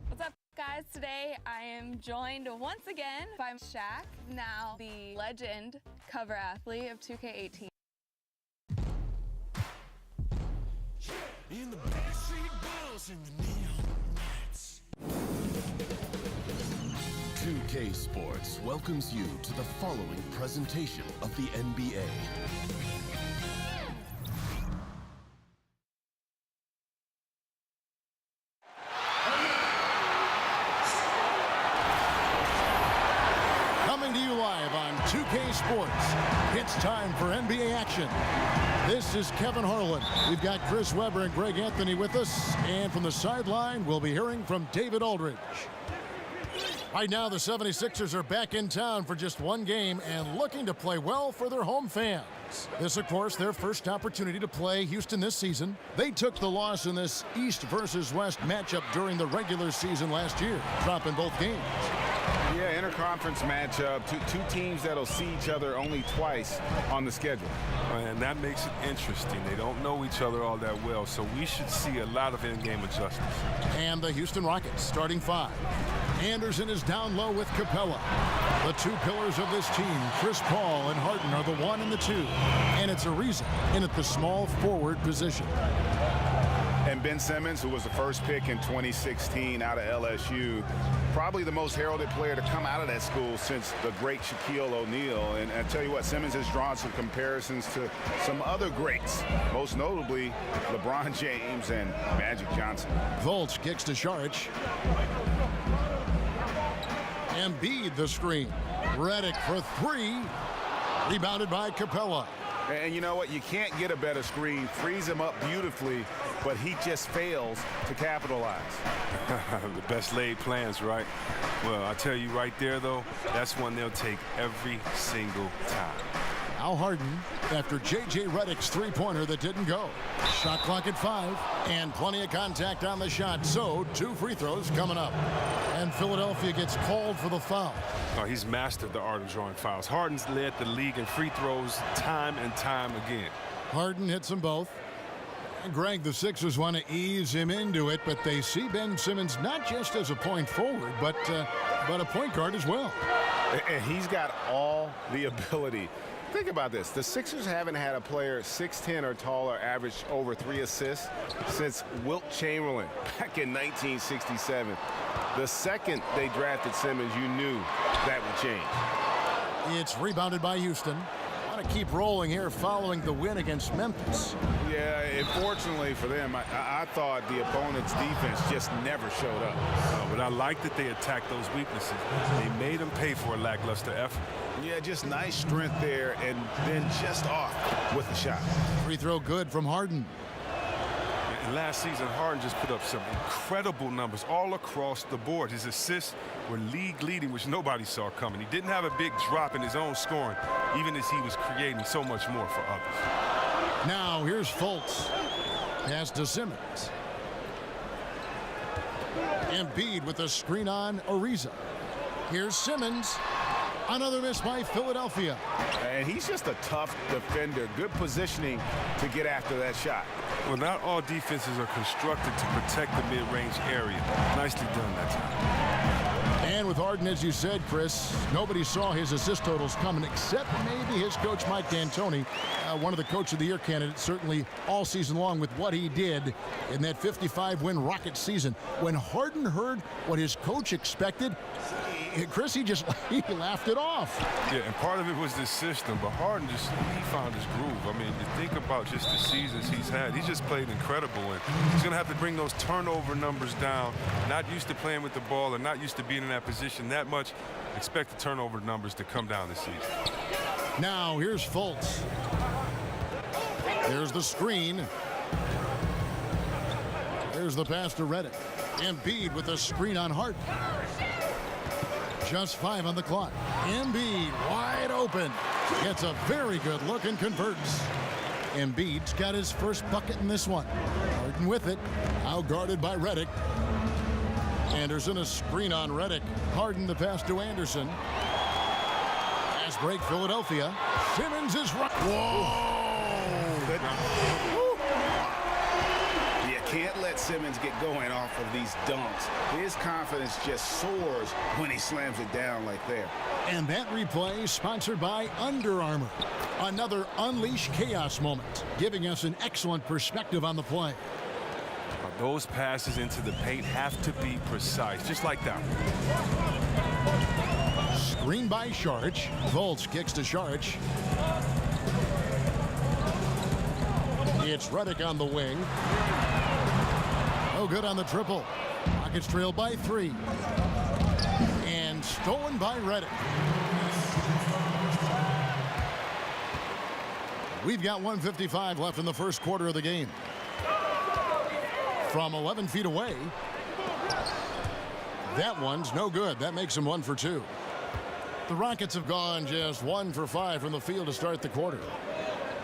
What's up, guys? Today I am joined once again by Shaq, now the legend cover athlete of 2K18. In the backstreet balls and the neon lights. 2K Sports welcomes you to the following presentation of the NBA. Coming to you live on 2K Sports, it's time for NBA action. This is Kevin Harlan. We've got Chris Webber and Greg Anthony with us, and from the sideline, we'll be hearing from David Aldridge. Right now, the 76ers are back in town for just one game and looking to play well for their home fans. This, of course, their first opportunity to play Houston this season. They took the loss in this East versus West matchup during the regular season last year, dropping both games. Yeah, interconference matchup, two teams that'll see each other only twice on the schedule. And that makes it interesting. They don't know each other all that well, so we should see a lot of in-game adjustments. And the Houston Rockets starting five. Anderson is down low with Capella. The two pillars of this team, Chris Paul and Harden, are the 1 and the 2. And it's Ariza in at the small forward position. And Ben Simmons, who was the first pick in 2016 out of LSU, probably the most heralded player to come out of that school since the great Shaquille O'Neal. And I tell you what, Simmons has drawn some comparisons to some other greats, most notably LeBron James and Magic Johnson. Volch kicks to Šarić. Embiid the screen. Redick for three. Rebounded by Capella. And you know what? You can't get a better screen. Frees him up beautifully, but he just fails to capitalize. The best laid plans, right? Well, I tell you right there, though, that's one they'll take every single time. Now Harden after J.J. Redick's three-pointer that didn't go. Shot clock at 5, and plenty of contact on the shot, so 2 free throws coming up. And Philadelphia gets called for the foul. Oh, he's mastered the art of drawing fouls. Harden's led the league in free throws time and time again. Harden hits them both. And Greg, the Sixers want to ease him into it, but they see Ben Simmons not just as a point forward, but a point guard as well. And he's got all the ability. Think about this. The Sixers haven't had a player 6'10 or taller average over 3 assists since Wilt Chamberlain back in 1967. The second they drafted Simmons, you knew that would change. It's rebounded by Houston. Want to keep rolling here following the win against Memphis. Yeah, unfortunately for them, I thought the opponent's defense just never showed up. But I like that they attacked those weaknesses. They made them pay for a lackluster effort. Yeah, just nice strength there, and then just off with the shot. Free throw good from Harden. And last season, Harden just put up some incredible numbers all across the board. His assists were league-leading, which nobody saw coming. He didn't have a big drop in his own scoring, even as he was creating so much more for others. Now here's Fultz. Pass to Simmons. Embiid with a screen on Ariza. Here's Simmons. Another miss by Philadelphia. And he's just a tough defender. Good positioning to get after that shot. Well, not all defenses are constructed to protect the mid-range area. Nicely done that time. And with Harden, as you said, Chris, nobody saw his assist totals coming except maybe his coach, Mike D'Antoni, one of the Coach of the Year candidates, certainly all season long with what he did in that 55-win Rockets season. When Harden heard what his coach expected, Chris, he laughed it off. Yeah, and part of it was the system, but Harden he found his groove. I mean, you think about just the seasons he's had. He's just played incredible, and he's going to have to bring those turnover numbers down. Not used to playing with the ball and not used to being in that position that much. Expect the turnover numbers to come down this season. Now, here's Fultz. There's the screen. There's Here's the pass to Reddick. Embiid with a screen on Hart. Just 5 on the clock. Embiid wide open. Gets a very good look and converts. Embiid's got his first bucket in this one. Harden with it. Out guarded by Reddick. Anderson a screen on Reddick. Harden the pass to Anderson. Fast break Philadelphia. Simmons is right. Whoa! You can't let Simmons get going off of these dunks. His confidence just soars when he slams it down like that. And that replay sponsored by Under Armour. Another Unleash Chaos moment, giving us an excellent perspective on the play. Those passes into the paint have to be precise, just like that. Screen by Sharch. Volts kicks to Sharch. It's Reddick on the wing. No good on the triple. Rockets trail by 3. And stolen by Reddick. We've got 1:55 left in the first quarter of the game. From 11 feet away. That one's no good. That makes him 1 for 2. The Rockets have gone just 1 for 5 from the field to start the quarter.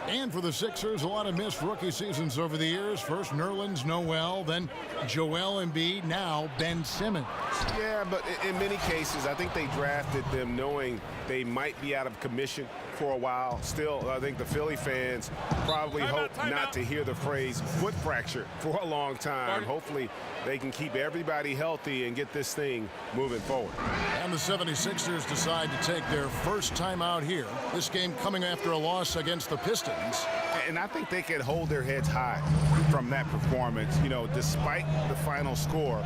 And for the Sixers, a lot of missed rookie seasons over the years. First Nerlens Noel, then Joel Embiid, now Ben Simmons. Yeah, but in many cases, I think they drafted them knowing they might be out of commission for a while. Still, I think the Philly fans probably hope not to hear the phrase foot fracture for a long time. Hopefully, they can keep everybody healthy and get this thing moving forward. And the 76ers decide to take their first time out here. This game coming after a loss against the Pistons. And I think they can hold their heads high from that performance, you know, despite the final score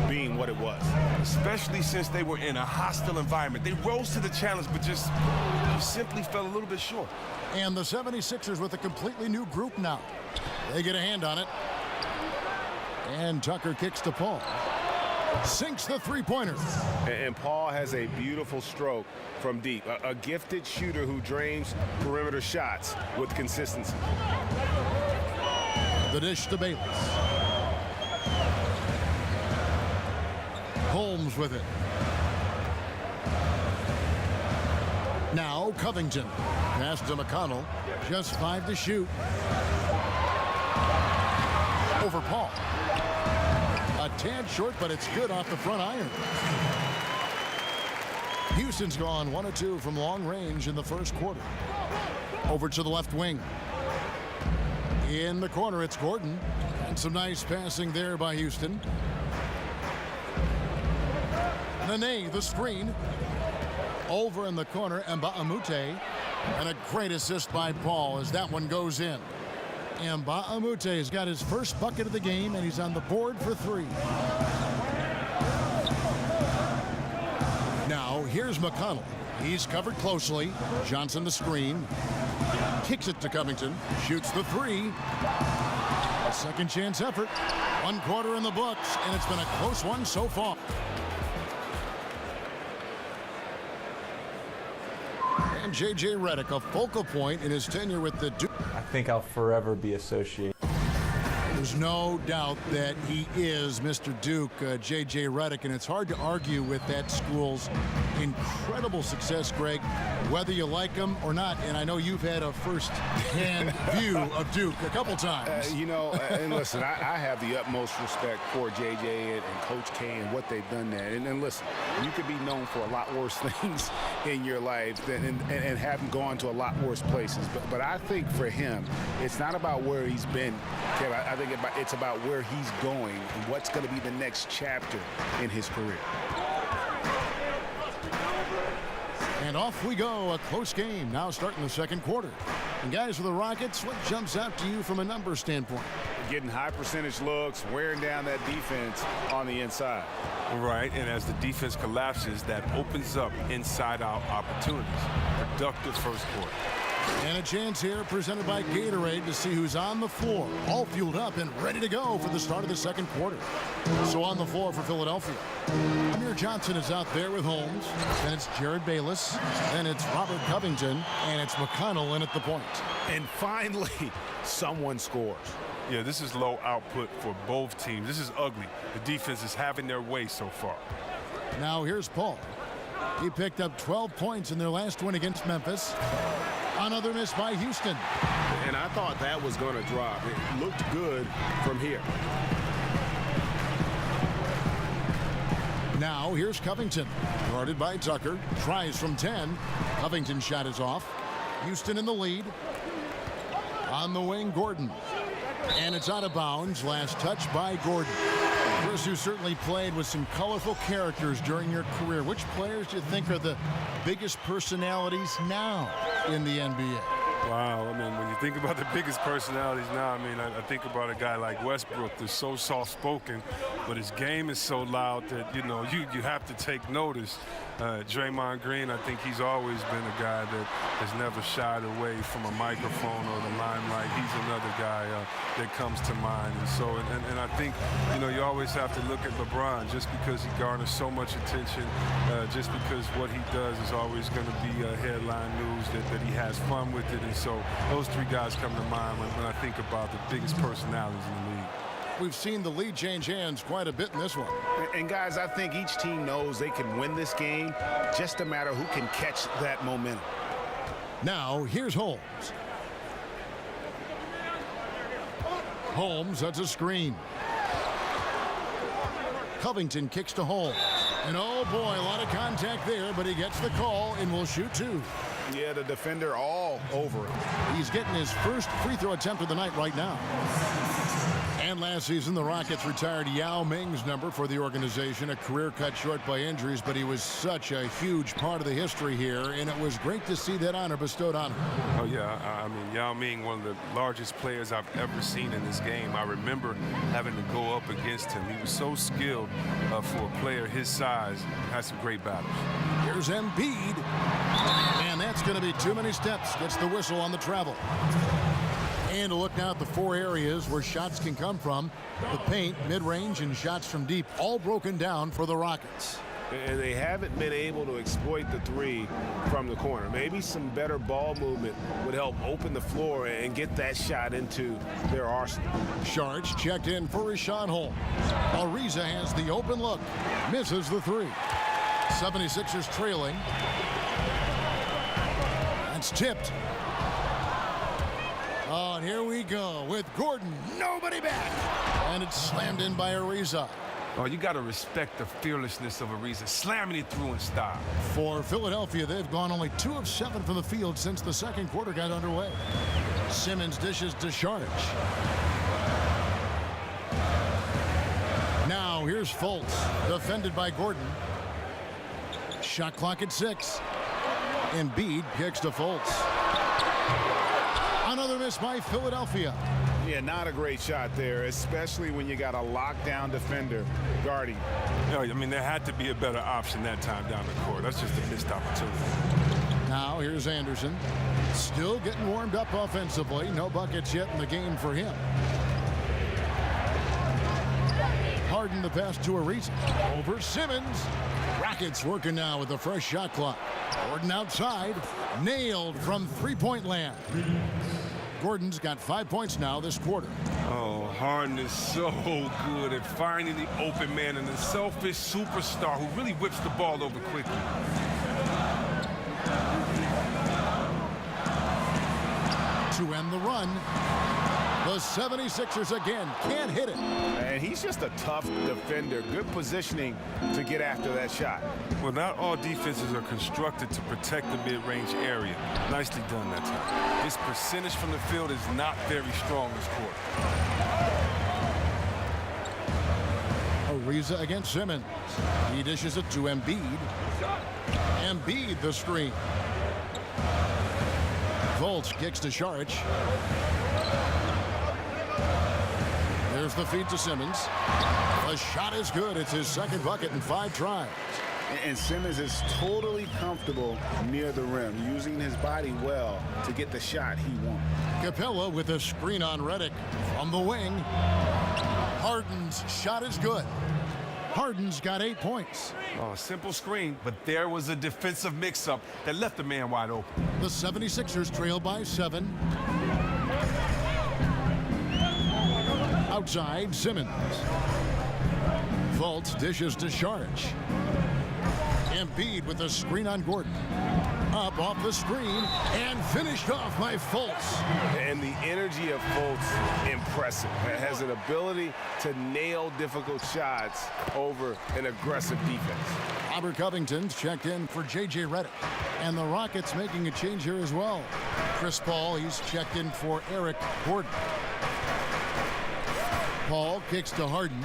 being what it was. Especially since they were in a hostile environment. They rose to the challenge, but just simply fell a little bit short. And the 76ers with a completely new group now. They get a hand on it. And Tucker kicks to Paul. Sinks the three-pointer. And Paul has a beautiful stroke from deep. A gifted shooter who drains perimeter shots with consistency. The dish to Bayless. Holmes with it. Now Covington. Pass to McConnell. Just 5 to shoot. Over Paul. A tad short, but it's good off the front iron. Houston's gone 1 of 2 from long range in the first quarter. Over to the left wing. In the corner, it's Gordon. And some nice passing there by Houston. Nene, the screen. Over in the corner, Mba'amute. And a great assist by Paul as that one goes in. Mba'amute has got his first bucket of the game, and he's on the board for 3. Now, here's McConnell. He's covered closely. Johnson the screen. Kicks it to Covington. Shoots the 3. A second chance effort. 1 quarter in the books, and it's been a close one so far. And J.J. Redick, a focal point in his tenure with the Duke. I think I'll forever be associated. There's no doubt that he is Mr. Duke, J.J. Redick, and it's hard to argue with that school's incredible success, Greg, whether you like him or not. And I know you've had a first-hand view of Duke a couple times. You know, and listen, I have the utmost respect for J.J. and Coach K and what they've done there. And listen, you could be known for a lot worse things in your life and haven't gone to a lot worse places. But I think for him, it's not about where he's been, Kev. I think it's about where he's going and what's going to be the next chapter in his career. And off we go, a close game now starting the second quarter. And guys, for the Rockets, what jumps out to you from a numbers standpoint? Getting high percentage looks, wearing down that defense on the inside. Right, and as the defense collapses, that opens up inside-out opportunities. Productive first quarter. And a chance here presented by Gatorade to see who's on the floor, all fueled up and ready to go for the start of the second quarter. So on the floor for Philadelphia, Amir Johnson is out there with Holmes. Then it's Jared Bayless. Then it's Robert Covington. And it's McConnell in at the point. And finally, someone scores. Yeah, this is low output for both teams. This is ugly. The defense is having their way so far. Now here's Paul. He picked up 12 points in their last win against Memphis. Another miss by Houston. And I thought that was going to drop. It looked good from here. Now here's Covington. Guarded by Tucker. Tries from 10. Covington's shot is off. Houston in the lead. On the wing, Gordon. And it's out of bounds. Last touch by Gordon. Chris, you certainly played with some colorful characters during your career. Which players do you think are the biggest personalities now in the NBA? Wow, I mean, when you think about the biggest personalities now, I mean, I think about a guy like Westbrook that's so soft-spoken, but his game is so loud that, you know, you have to take notice. Draymond Green, I think he's always been a guy that has never shied away from a microphone or the limelight. He's another guy that comes to mind. And so, and I think, you know, you always have to look at LeBron just because he garners so much attention, just because what he does is always going to be headline news, that he has fun with it. And so those three guys come to mind when I think about the biggest personalities in the league. We've seen the lead change hands quite a bit in this one. And guys, I think each team knows they can win this game, just a matter who can catch that momentum. Now, here's Holmes. Holmes, that's a screen. Covington kicks to Holmes. And oh boy, a lot of contact there, but he gets the call and will shoot two. Yeah, the defender all over him. He's getting his first free throw attempt of the night right now. And last season, the Rockets retired Yao Ming's number for the organization, a career cut short by injuries, but he was such a huge part of the history here, and it was great to see that honor bestowed on him. Oh, yeah. I mean, Yao Ming, one of the largest players I've ever seen in this game. I remember having to go up against him. He was so skilled for a player his size. Had some great battles. Here's Embiid. And that's going to be too many steps. Gets the whistle on the travel. And to look now at the four areas where shots can come from. The paint, mid-range, and shots from deep, all broken down for the Rockets. And they haven't been able to exploit the three from the corner. Maybe some better ball movement would help open the floor and get that shot into their arsenal. Sharge checked in for Rashawn Holmes. Ariza has the open look. Misses the three. 76ers trailing. It's tipped. Oh, and here we go with Gordon. Nobody back. And it's slammed in by Ariza. Oh, you got to respect the fearlessness of Ariza, slamming it through in style. For Philadelphia, they've gone only 2 of 7 from the field since the second quarter got underway. Simmons dishes to Sharge. Now here's Fultz, defended by Gordon. Shot clock at 6. Embiid kicks to Fultz. Another miss by Philadelphia. Yeah, not a great shot there, especially when you got a lockdown defender guarding. You know, I mean, there had to be a better option that time down the court. That's just a missed opportunity. Now here's Anderson. Still getting warmed up offensively. No buckets yet in the game for him. Harden the pass to Ariza. Over Simmons. Rockets working now with the fresh shot clock. Gordon outside. Nailed from three-point land. Gordon's got 5 points now this quarter. Oh, Harden is so good at finding the open man and the selfish superstar who really whips the ball over quickly. To end the run, the 76ers again can't hit it. And he's just a tough defender. Good positioning to get after that shot. Well, not all defenses are constructed to protect the mid-range area. Nicely done that time. His percentage from the field is not very strong this quarter. Ariza against Simmons. He dishes it to Embiid. Embiid the screen. Fultz kicks to Sharge. There's the feed to Simmons. The shot is good. It's his second bucket in 5 tries. And Simmons is totally comfortable near the rim, using his body well to get the shot he wants. Capella with a screen on Redick from the wing. Harden's shot is good. Harden's got 8 points. Oh, simple screen, but there was a defensive mix-up that left the man wide open. The 76ers trail by 7. outside, Simmons. Fultz dishes to Saric. Embiid with a screen on Gordon. Up off the screen and finished off by Fultz. And the energy of Fultz, impressive. Has an ability to nail difficult shots over an aggressive defense. Robert Covington's checked in for J.J. Redick. And the Rockets making a change here as well. Chris Paul, he's checked in for Eric Gordon. Paul kicks to Harden.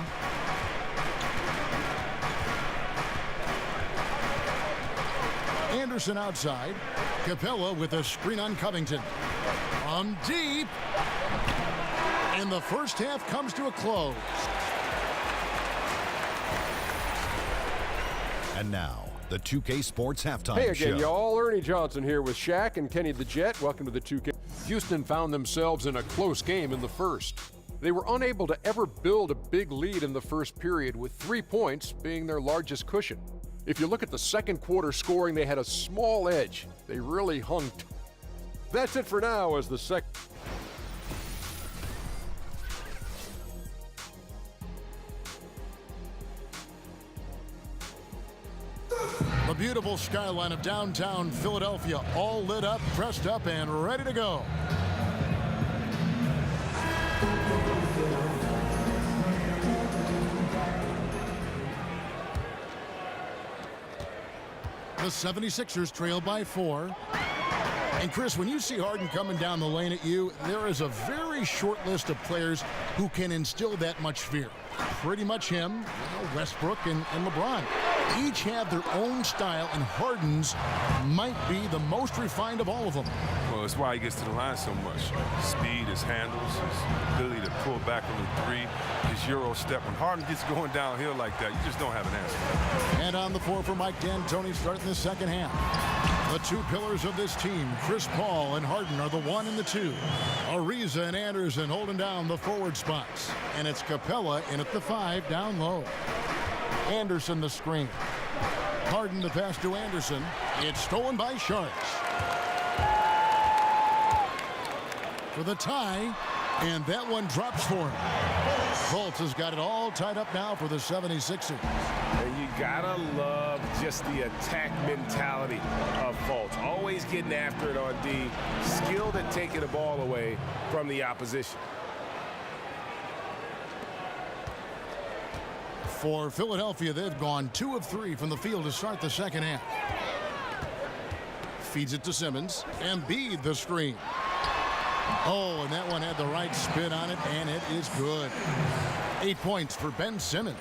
Anderson outside. Capella with a screen on Covington. From deep. And the first half comes to a close. And now, the 2K Sports Halftime Show. Hey again, y'all. Ernie Johnson here with Shaq and Kenny the Jet. Welcome to the 2K. Houston found themselves in a close game in the first. They were unable to ever build a big lead in the first period, with 3 points being their largest cushion. If you look at the second quarter scoring, they had a small edge. They really hung. That's it for now as the second. The beautiful skyline of downtown Philadelphia, all lit up, dressed up, and ready to go. The 76ers trail by 4. And Chris, when you see Harden coming down the lane at you, there is a very short list of players who can instill that much fear. Pretty much him, Westbrook, and LeBron. Each have their own style, and Harden's might be the most refined of all of them. Well, that's why he gets to the line so much. Speed, his handles, his ability to pull back on the three, his Euro step. When Harden gets going downhill like that, you just don't have an answer. And on the floor for Mike D'Antoni starting the second half. The two pillars of this team, Chris Paul and Harden, are the 1 and the 2. Ariza and Anderson holding down the forward spots. And it's Capella in at the 5 down low. Anderson the screen. Harden the pass to Anderson. It's stolen by Saric. For the tie, and that one drops for him. Fultz has got it all tied up now for the 76ers. And you gotta love just the attack mentality of Fultz. Always getting after it on D. Skilled at taking the ball away from the opposition. For Philadelphia, they've gone 2 of 3 from the field to start the second half. Feeds it to Simmons. Embiid the screen. Oh, and that one had the right spin on it, and it is good. 8 points for Ben Simmons.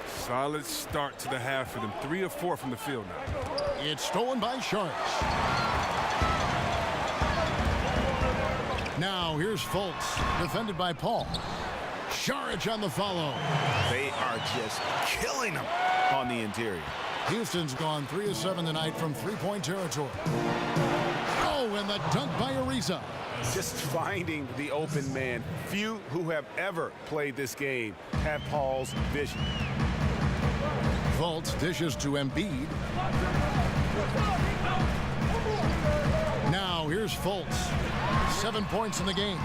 Solid start to the half for them. 3 of 4 from the field now. It's stolen by Saric. Now here's Fultz, defended by Paul. Saric on the follow. They are just killing them on the interior. Houston's gone 3 of 7 tonight from three-point territory. Oh, and the dunk by Ariza. Just finding the open man. Few who have ever played this game have Paul's vision. Fultz dishes to Embiid. Now here's Fultz. 7 points in the game.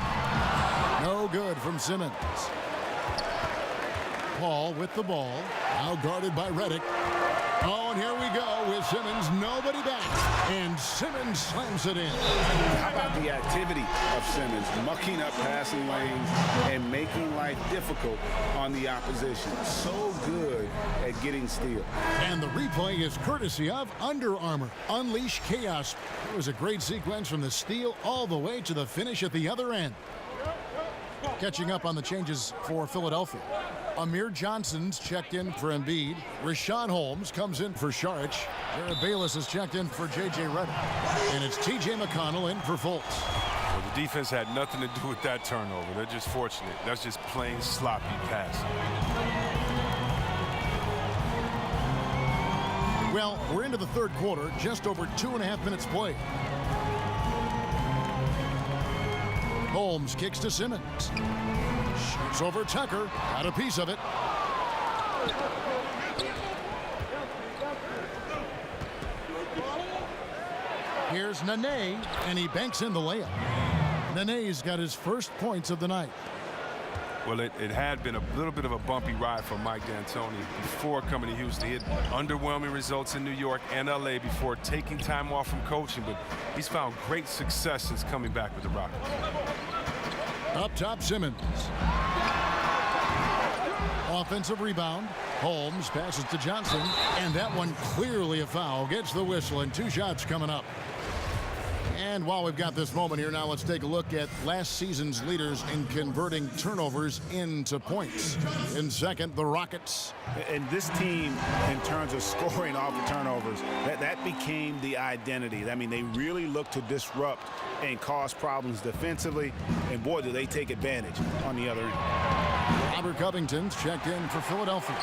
No good from Simmons. Paul with the ball. Now guarded by Redick. Oh, and here we go with Simmons. Nobody back. And Simmons slams it in. How about the activity of Simmons, mucking up passing lanes and making life difficult on the opposition. So good at getting steals. And the replay is courtesy of Under Armour. Unleash chaos. It was a great sequence from the steal all the way to the finish at the other end. Catching up on the changes for Philadelphia. Amir Johnson's checked in for Embiid. Rashawn Holmes comes in for Saric. Jared Bayless is checked in for J.J. Redick. And it's T.J. McConnell in for Fultz. Well, the defense had nothing to do with that turnover. They're just fortunate. That's just plain sloppy passing. Well, we're into the third quarter, just over 2.5 minutes played. Holmes kicks to Simmons. Shoots over Tucker. Got a piece of it. Here's Nene, and he banks in the layup. Nene's got his first points of the night. Well, it had been a little bit of a bumpy ride for Mike D'Antoni before coming to Houston. He had underwhelming results in New York and LA before taking time off from coaching, but he's found great success since coming back with the Rockets. Up top, Simmons. Offensive rebound. Holmes passes to Johnson, and that one clearly a foul. Gets the whistle, and 2 shots coming up. And while we've got this moment here, now let's take a look at last season's leaders in converting turnovers into points. In second, the Rockets. And this team, in terms of scoring off the turnovers, that became the identity. I mean, they really look to disrupt and cause problems defensively, and boy, do they take advantage on the other end. Robert Covington's checked in for Philadelphia.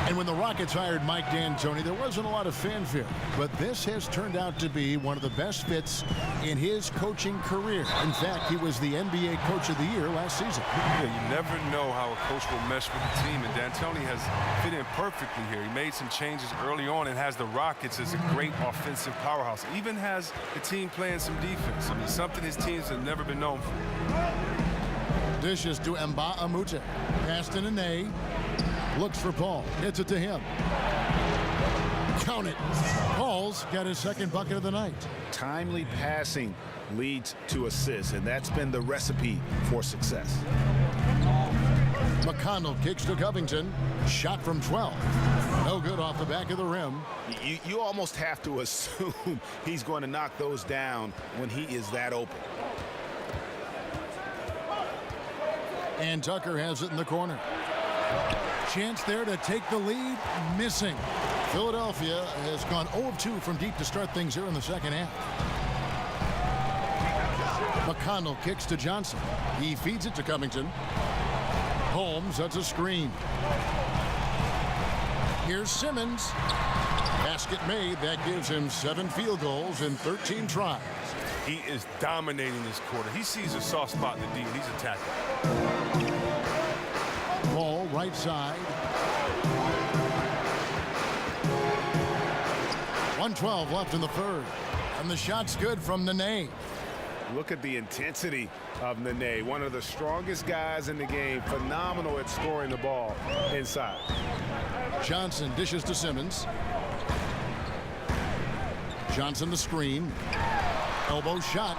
And when the Rockets hired Mike D'Antoni, there wasn't a lot of fanfare, but this has turned out to be one of the best fits in his coaching career. In fact, he was the NBA Coach of the Year last season. Yeah, you never know how a coach will mesh with the team, and D'Antoni has fit in perfectly here. He made some changes early on and has the Rockets as a great offensive powerhouse. Even has the team playing some defense. I mean, something his teams have never been known for. Dishes to Mba Amute. Pass to Nene. Looks for Paul. Hits it to him. Count it. Paul's got his second bucket of the night. Timely passing leads to assists, and that's been the recipe for success. McConnell kicks to Covington. Shot from 12. No good off the back of the rim. You almost have to assume he's going to knock those down when he is that open. And Tucker has it in the corner. Chance there to take the lead. Missing. Philadelphia has gone 0 of 2 from deep to start things here in the second half. McConnell kicks to Johnson. He feeds it to Covington. Holmes, that's a screen. Here's Simmons. Basket made. That gives him 7 field goals in 13 tries. He is dominating this quarter. He sees a soft spot in the D, and he's attacking. Ball right side. 1:12 left in the third. And the shot's good from Nene. Look at the intensity of Nene, one of the strongest guys in the game. Phenomenal at scoring the ball inside. Johnson dishes to Simmons. Johnson the screen. Elbow shot.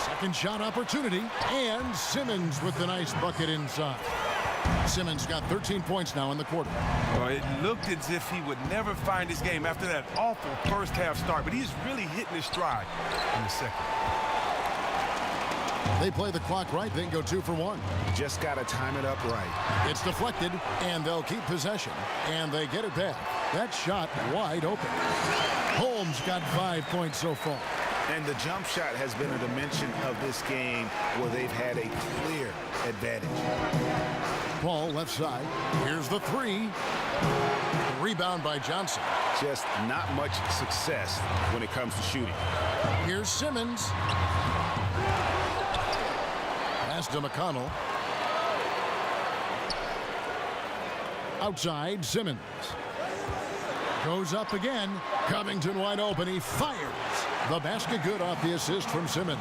Second shot opportunity. And Simmons with the nice bucket inside. Simmons got 13 points now in the quarter. Well, it looked as if he would never find his game after that awful first half start, but he's really hitting his stride in the second. They play the clock right, then go 2 for 1. Just got to time it up right. It's deflected, and they'll keep possession. And they get it back. That shot wide open. Holmes got 5 points so far. And the jump shot has been a dimension of this game where they've had a clear advantage. Paul left side. Here's the 3. Rebound by Johnson. Just not much success when it comes to shooting. Here's Simmons. Pass to McConnell. Outside, Simmons. Goes up again. Covington wide open. He fires. The basket good off the assist from Simmons.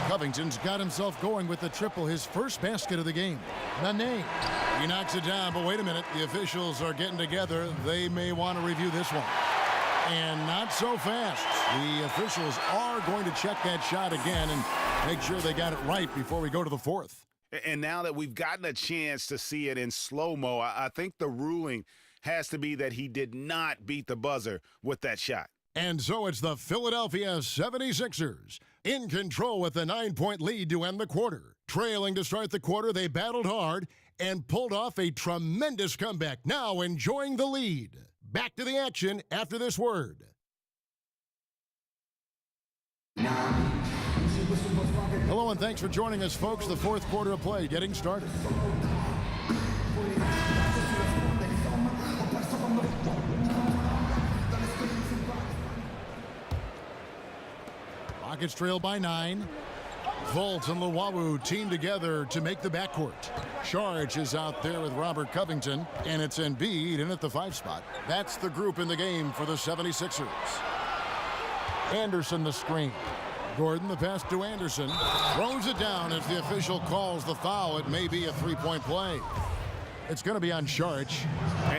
Covington's got himself going with the triple, his first basket of the game. Nene. He knocks it down, but wait a minute. The officials are getting together. They may want to review this one. And not so fast. The officials are going to check that shot again and make sure they got it right before we go to the fourth. And now that we've gotten a chance to see it in slow-mo, I think the ruling has to be that he did not beat the buzzer with that shot. And so it's the Philadelphia 76ers in control with a 9-point lead to end the quarter. Trailing to start the quarter, they battled hard and pulled off a tremendous comeback. Now enjoying the lead. Back to the action after this word. Hello and thanks for joining us, folks. The fourth quarter of play getting started. Rockets trail by 9. Fultz and Luwawu team together to make the backcourt. Sharge is out there with Robert Covington, and it's Embiid in at the 5 spot. That's the group in the game for the 76ers. Anderson the screen. Gordon, the pass to Anderson. Throws it down as the official calls the foul. It may be a three-point play. It's going to be on Sharch.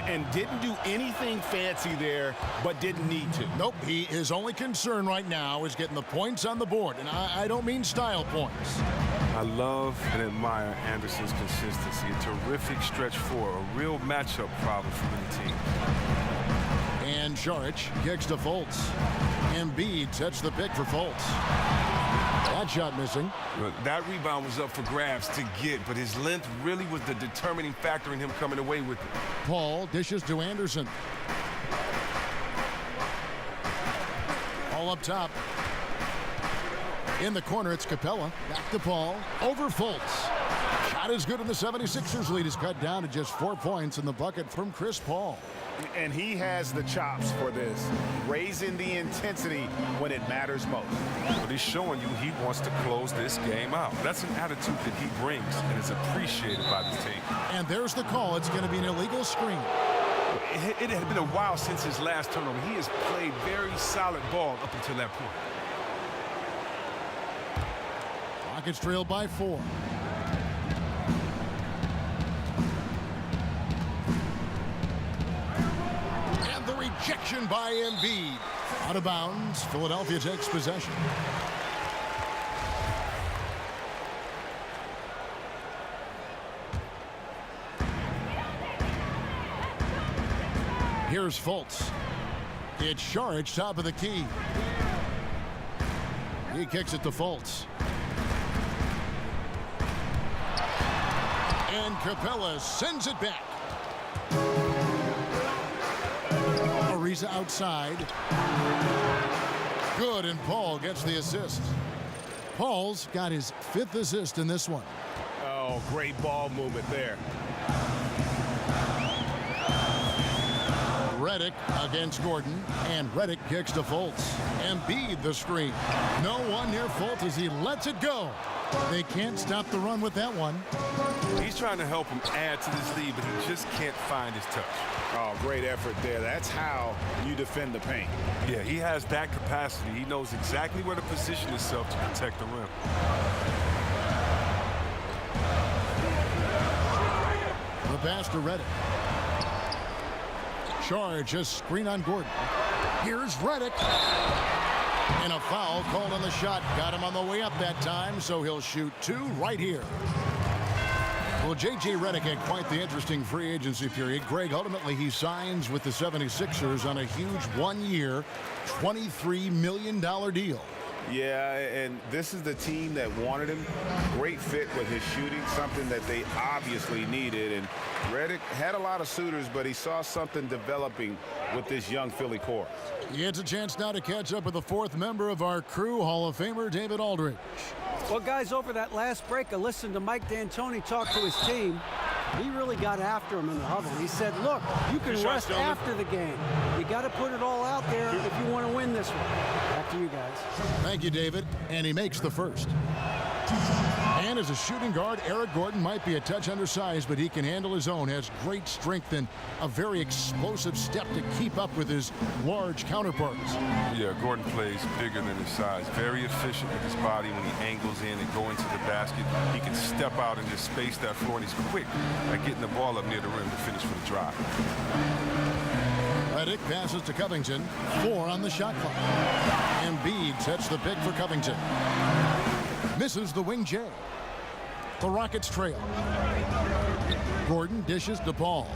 And didn't do anything fancy there, but didn't need to. Nope, his only concern right now is getting the points on the board. And I don't mean style points. I love and admire Anderson's consistency. A terrific stretch four, a real matchup problem for the team. And Sharch kicks to Fultz. Embiid sets the pick for Fultz. That shot missing. That rebound was up for grabs to get, but his length really was the determining factor in him coming away with it. Paul dishes to Anderson. All up top. In the corner, it's Capella. Back to Paul. Over Fultz. Shot is good, and the 76ers lead is cut down to just 4 points in the bucket from Chris Paul. And he has the chops for this, raising the intensity when it matters most. But he's showing you he wants to close this game out. That's an attitude that he brings and is appreciated by the team. And there's the call. It's going to be an illegal screen. It had been a while since his last turnover. He has played very solid ball up until that point. Rockets trail by 4. And the rejection by Embiid. Out of bounds. Philadelphia takes possession. Here's Fultz. It's Sharch, top of the key. He kicks it to Fultz. And Capella sends it back. Ariza outside. Good, and Paul gets the assist. Paul's got his 5th assist in this one. Oh, great ball movement there. Redick against Gordon, and Redick kicks to Fultz. Embiid the screen. No one near Fultz as he lets it go. They can't stop the run with that one. He's trying to help him add to this lead, but he just can't find his touch. Oh, great effort there. That's how you defend the paint. Yeah, he has that capacity. He knows exactly where to position himself to protect the rim. The pass to Redick. Charge, a screen on Gordon. Here's Redick. And a foul called on the shot. Got him on the way up that time, so he'll shoot 2 right here. Well, J.J. Redick had quite the interesting free agency period. Greg, ultimately he signs with the 76ers on a huge 1-year, $23 million deal. Yeah, and this is the team that wanted him. Great fit with his shooting, something that they obviously needed. And Redick had a lot of suitors, but he saw something developing with this young Philly core. He gets a chance now to catch up with the 4th member of our crew, Hall of Famer David Aldridge. Well, guys, over that last break, I listened to Mike D'Antoni talk to his team. He really got after him in the huddle. He said, look, you can rest after the game. You got to put it all out there if you want to win this one. Back to you guys. Thank you, David. And he makes the first. And as a shooting guard, Eric Gordon might be a touch undersized, but he can handle his own, has great strength and a very explosive step to keep up with his large counterparts. Yeah, Gordon plays bigger than his size. Very efficient with his body when he angles in and go into the basket. He can step out and just space that floor, and he's quick at getting the ball up near the rim to finish for the drive. Redick passes to Covington. 4 on the shot clock. Embiid sets the pick for Covington. Misses the wing J. The Rockets trail. Gordon dishes to Paul.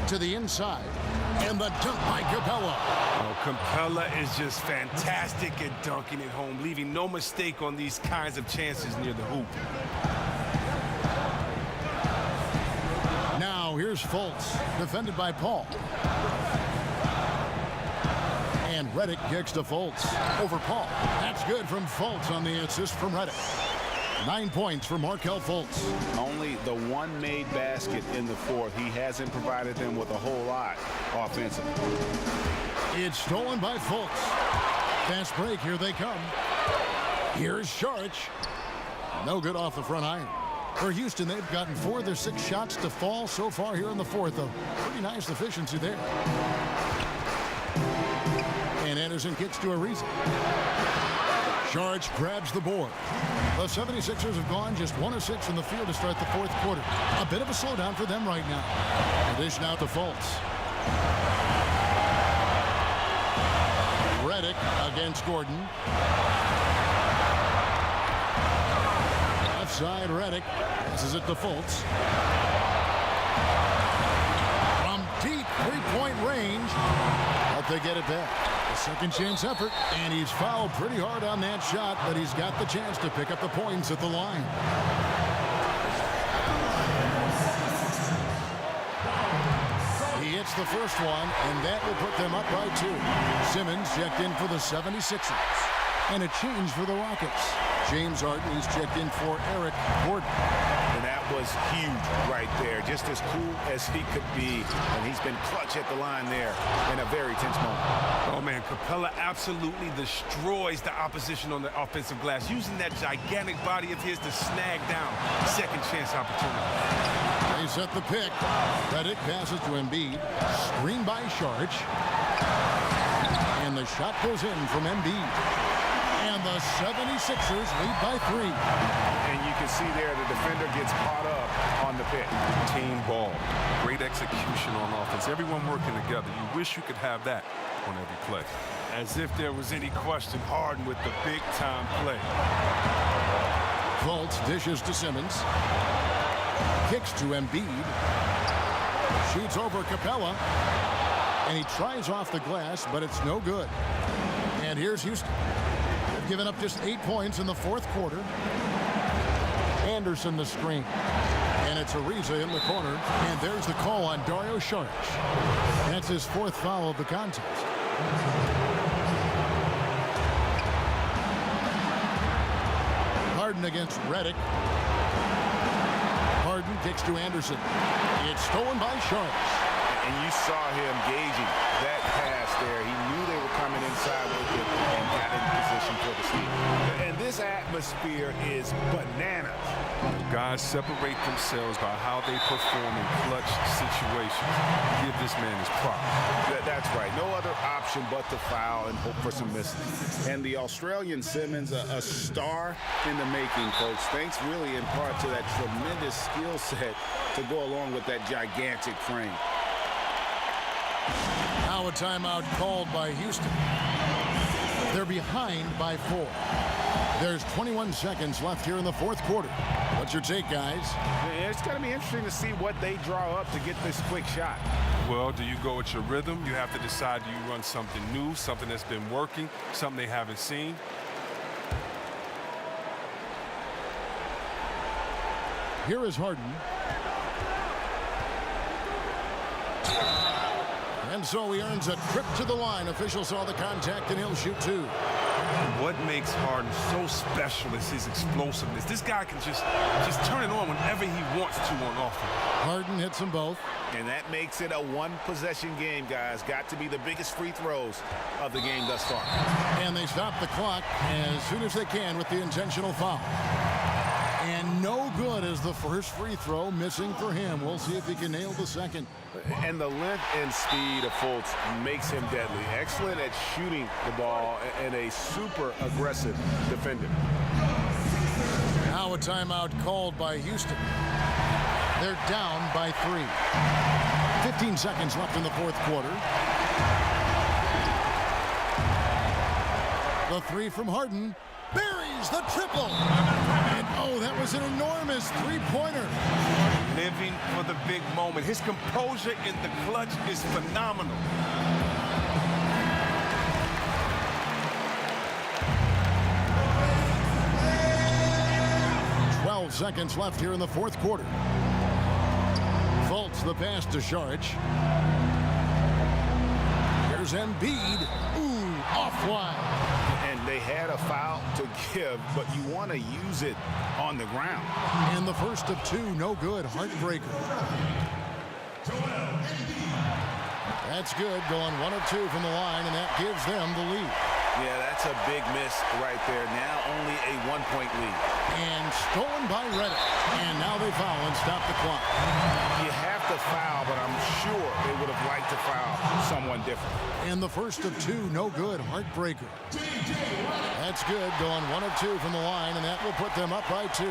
To the inside. And the dunk by Capella. Oh, Capella is just fantastic at dunking it home, leaving no mistake on these kinds of chances near the hoop. Now here's Fultz, defended by Paul. And Redick kicks to Fultz over Paul. That's good from Fultz on the assist from Redick. 9 points for Markelle Fultz. Only the one made basket in the 4th. He hasn't provided them with a whole lot offensively. It's stolen by Fultz. Fast break, here they come. Here's Sharch. No good off the front iron. For Houston, they've gotten 4 of their 6 shots to fall so far here in the 4th. A pretty nice efficiency there. And Anderson kicks to Ariza. Sharge grabs the board. The 76ers have gone just 1 of 6 in the field to start the fourth quarter. A bit of a slowdown for them right now. Dish now to Fultz. Redick against Gordon. Left side, Redick. Passes it to Fultz. From deep three-point range, but they get it back. A second chance effort, and he's fouled pretty hard on that shot, but he's got the chance to pick up the points at the line. He hits the first one, and that will put them up by 2. Simmons checked in for the 76ers. And a change for the Rockets. James Harden, he's checked in for Eric Gordon. And that was huge right there. Just as cool as he could be. And he's been clutch at the line there in a very tense moment. Oh, man, Capella absolutely destroys the opposition on the offensive glass, using that gigantic body of his to snag down second chance opportunity. They set the pick. Redick passes to Embiid. Screen by Sharge. And the shot goes in from Embiid. And the 76ers lead by 3. And you can see there the defender gets caught up on the pick. Team ball. Great execution on offense. Everyone working together. You wish you could have that on every play. As if there was any question, Harden with the big-time play. Fultz dishes to Simmons. Kicks to Embiid. Shoots over Capella. And he tries off the glass, but it's no good. And here's Houston. They've given up just 8 points in the fourth quarter. Anderson the screen. And it's Ariza in the corner. And there's the call on Dario Saric. That's his 4th foul of the contest. Harden against Redick. Harden kicks to Anderson. It's stolen by Saric. And you saw him gauging that pass there. He knew they were coming inside with it and got in position for the steal. And this atmosphere is bananas. Guys separate themselves by how they perform in clutch situations. Give this man his props. That's right. No other option but to foul and hope for some misses. And the Australian Simmons, a star in the making, folks. Thanks really in part to that tremendous skill set to go along with that gigantic frame. Now a timeout called by Houston. They're behind by 4. There's 21 seconds left here in the fourth quarter. What's your take, guys? It's going to be interesting to see what they draw up to get this quick shot. Well, do you go with your rhythm? You have to decide, do you run something new, something that's been working, something they haven't seen? Here is Harden. And so he earns a trip to the line. Officials saw the contact, and he'll shoot 2. What makes Harden so special is his explosiveness. This guy can just turn it on whenever he wants to on offense. Harden hits them both. And that makes it a one-possession game, guys. Got to be the biggest free throws of the game thus far. And they stop the clock as soon as they can with the intentional foul. And no good is the first free throw, missing for him. We'll see if he can nail the second. And the length and speed of Fultz makes him deadly. Excellent at shooting the ball and a super aggressive defender. Now a timeout called by Houston. They're down by 3. 15 seconds left in the fourth quarter. The 3 from Harden. Buries the triple. And oh, that was an enormous three-pointer. Living for the big moment. His composure in the clutch is phenomenal. Seconds left here in the fourth quarter. Fultz the pass to Saric. Here's Embiid. Ooh, off wide. And they had a foul to give, but you want to use it on the ground. And the first of 2, no good. Heartbreaker. That's good. Going 1 of 2 from the line, and that gives them the lead. Yeah, that's a big miss right there. Now only a 1-point lead. And stolen by Redick. And now they foul and stop the clock. You have to foul, but I'm sure they would have liked to foul someone different. And the first of two, no good. Heartbreaker. That's good. Going 1 of 2 from the line, and that will put them up by 2.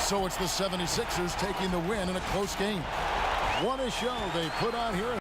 So it's the 76ers taking the win in a close game. What a show they put on here.